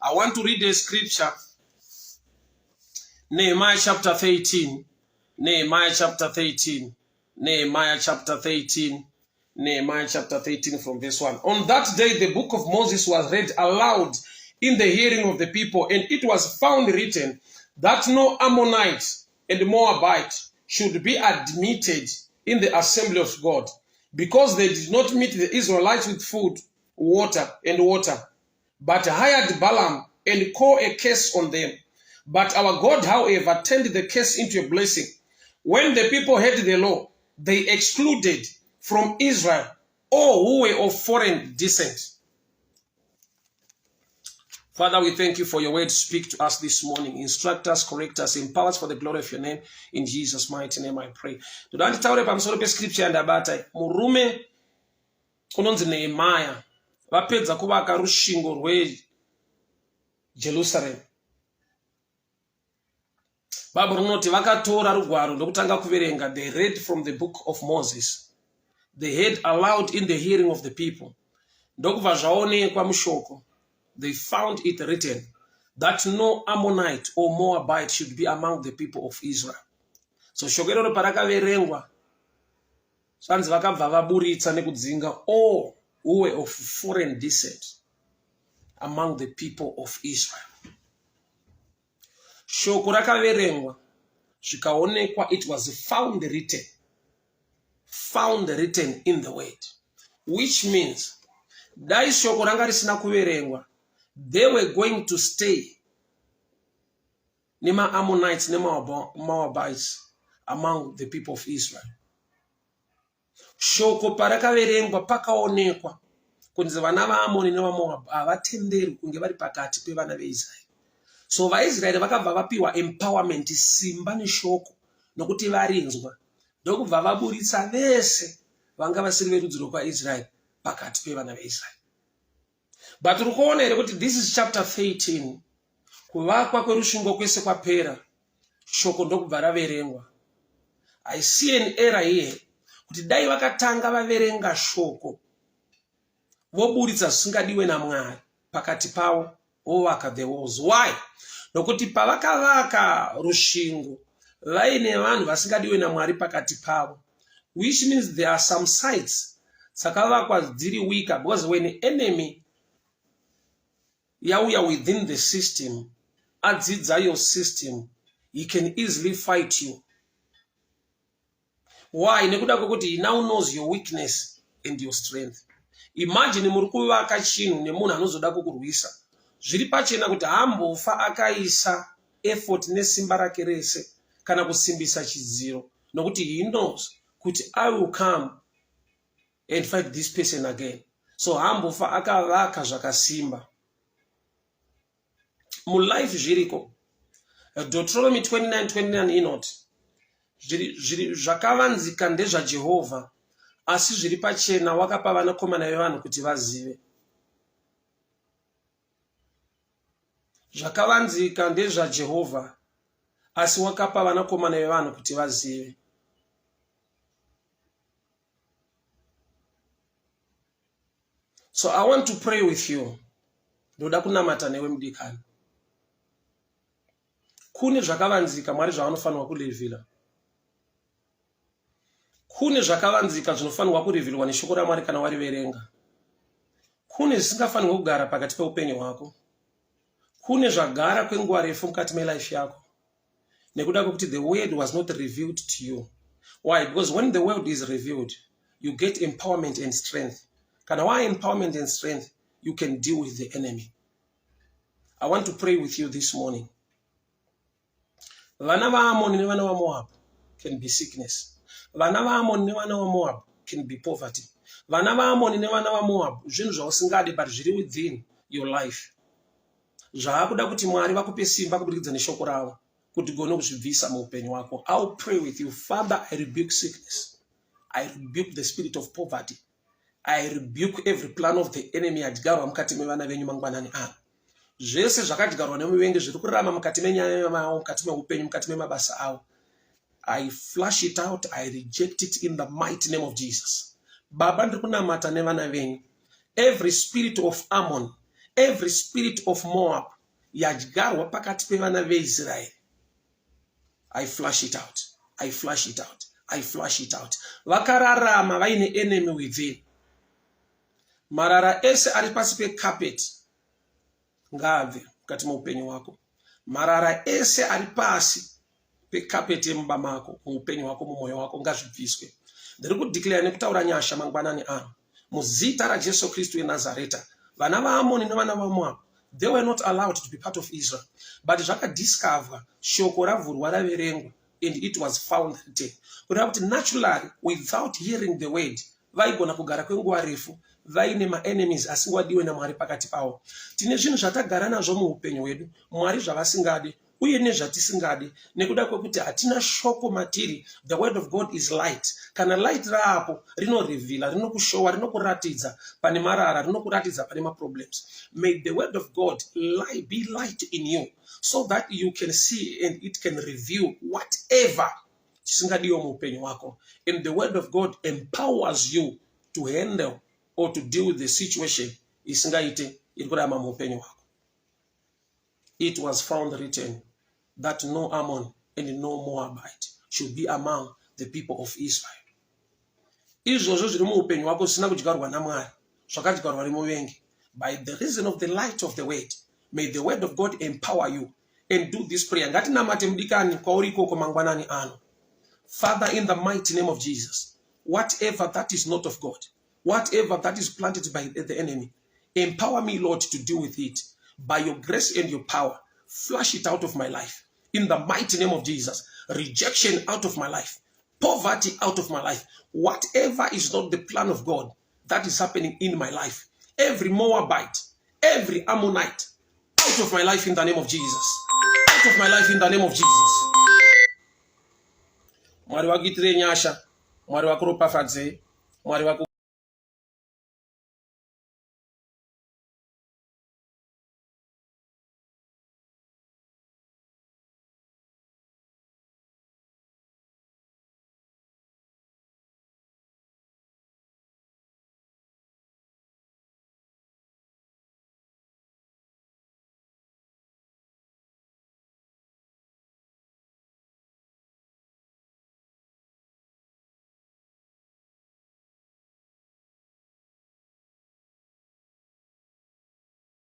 I want to read a scripture, Nehemiah chapter 13. Nehemiah chapter 13. Nehemiah chapter 13. Nehemiah chapter 13 from verse 1. On that day, the book of Moses was read aloud in the hearing of the people, and it was found written that no Ammonite and Moabite should be admitted in the assembly of God, because they did not meet the Israelites with food, water, but hired Balaam and called a curse on them. But our God, however, turned the curse into a blessing. When the people heard the law, they excluded from Israel all who were of foreign descent. Father, we thank you for your word. Speak to us this morning. Instruct us, correct us, empower us for the glory of your name. In Jesus' mighty name I pray. Todanditaure pamusoro pescripture yandabata. Murume unonzi Nehemiah vapedza kuvaka rusvingo rweJerusalem. Bhaibheri rinoti vakatora rugwaro ndokutanga kuverenga. They read from the book of Moses. They heard aloud in the hearing of the people. Ndokubva zvaonekwa mushoko. They found it written that no Ammonite or Moabite should be among the people of Israel. So shoko iroro parakaverengwa, zvanzi vakabva vaburitsa nekudzinga all who were of foreign descent among the people of Israel. Shoko rakaverengwa zvikaonekwa, it was found written in the word, which means dai shoko ranga risina kuverengwa, they were going to stay nema Ammonites, nema Moabites among the people of Israel. Shoko parakaverengwa pakaonekwa kunzi vana vaAmoni nevaMoabhu havatenderwi kunge vari pakati pevana veIsraeri. So vaIsraeri vakabva vapiwa empowerment, simba neshoko, nokuti varinzwa ndokubva vaburitsa vese vanga vasiri verudzi rwokwaIsraeri pakati pevana veIsraeri. But rukuona here kuti this is chapter 13. Kuvakwa kwerusvingo kwese kwapera, shoko ndokubva raverengwa. I see an error here, kuti dai vakatanga vaverenga shoko voburitsa zvisingadiwe naMwari pakati pavo, vovaka the walls. Why? Nokuti pavakavaka rusvingo vaine vanhu vasingadiwe naMwari pakati pavo, which means there are some sites dzakavakwa dziri weaker, because when the enemy yauya within the system, adzidza your system, he can easily fight you. Why? Nekuda kwekuti he now knows your weakness and your strength. Imagine muri kuvaka chinhu nemunhu anozoda kukurwisa, zviri pachena kuti hambofa akaisa effort nesimba rake rese kana kusimbisa chidziro, nokuti he knows kuti I will come and fight this person again. So hambofa akavaka zvakasimba. Mu life zviriko, Deuteronomy 29:29 inoti zvakavanzika ndezvaJehovha, asi zviri pachena wakapa vanakomana vevanhu kuti vazive. Zvakavanzika ndezvaJehovha, asi wakapa vanakomana vevanhu kuti vazive. So I want to pray with you. Ndoda kunamata newe mudikani. Kune zvakavanzika Mwari zvavanofanirwa kurevhila. Kune zvakavanzika zvinofanirwa kurevhilwa neshoko raMwari kana wariverenga. Kune zvisingafanirwa kugara pakati peupenyu hwako. Kune zvagara kwenguva refu mukati melife yako. Nekuda kwekuti the word was not revealed to you. Why? Because when the word is revealed, you get empowerment and strength. Kana wa empowerment and strength, you can deal with the enemy. I want to pray with you this morning. Vana vaAmoni nevana vaMoabhu can be sickness. Vana vaAmoni nevana vaMoabhu can be poverty. Vana vaAmoni nevana vaMoabhu zvinhu zvausingadi, but zviri within your life. Zvaakuda kuti Mwari vakupe simba kubudikidza neshoko ravo kuti gone kuzvibvisa muupenyu hwako. I'll pray with you. Father, I rebuke sickness. I rebuke the spirit of poverty. I rebuke every plan of the enemy adgarwa mukati mevana venyu mangwanani ano. Zvese zvakadyarwa nemuvengi zviri kurarama mukati menyaya mavo, mukati meupenyu, mukati memabasa avo, I flush it out, I reject it in the mighty name of Jesus. Baba, ndiri kunamata nevana venyu. Every spirit of Ammon, every spirit of Moab yadyarwa pakati pevana veIsraeri, I flush it out. I flush it out. I flush it out. Vakararama vaine enemy within. Marara ese ari pasi pecarpet ngabve mukati muupenyu wako. Marara ese ari pasi pecarpet yemumba mako, muupenyu wako, mumwoyo wako, ngazvibviswe. Ndiri kudeclare nekutaura nyasha mangwanani ano muzita raJesu Kristu weNazareta. Vana vaAmoni nevana vaMoab, they were not allowed to be part of Israel, but zvakadiscover shoko ravhurwa raverengwa, and it was found written. Kuti naturally, without hearing the word, vaigona kugara kwenguva refu vaine maenemies asingadiwe naMwari pakati pavo. Tine zvinhu zvatagara nazvo muupenyu hwedu, Mwari zvavasingade uye nezvatisingade, nekuda kwekuti hatina shoko matiri. The word of God is light. Kana light raapo rinorevhila, rinokushowa, rinokuratidza pane marara, rinokuratidza pane maproblems. May the word of God be light in you, so that you can see and it can reveal whatever chisingadiwe muupenyu wako. And the word of God empowers you to handle or to deal with the situation isingaite iri kurama muupenyu wako. It was found written that no Ammon and no Moabite should be among the people of Israel. Izvozvo zviri muupenyu wako zvisina kudyarwa naMwari, zvakadyarwa nemuvengi. By the reason of the light of the word, may the word of God empower you and do this prayer. Ngatinamate mudikani kwauri ikoko mangwanani ano. Father, in the mighty name of Jesus, whatever that is not of God, whatever that is planted by the enemy, empower me, Lord, to deal with it. By your grace and your power, flush it out of my life. In the mighty name of Jesus, rejection out of my life, poverty out of my life. Whatever is not the plan of God that is happening in my life, every Moabite, every Ammonite, out of my life in the name of Jesus. Out of my life in the name of Jesus. Mwari wakitire nyasha, Mwari wakuropafadze, Mwari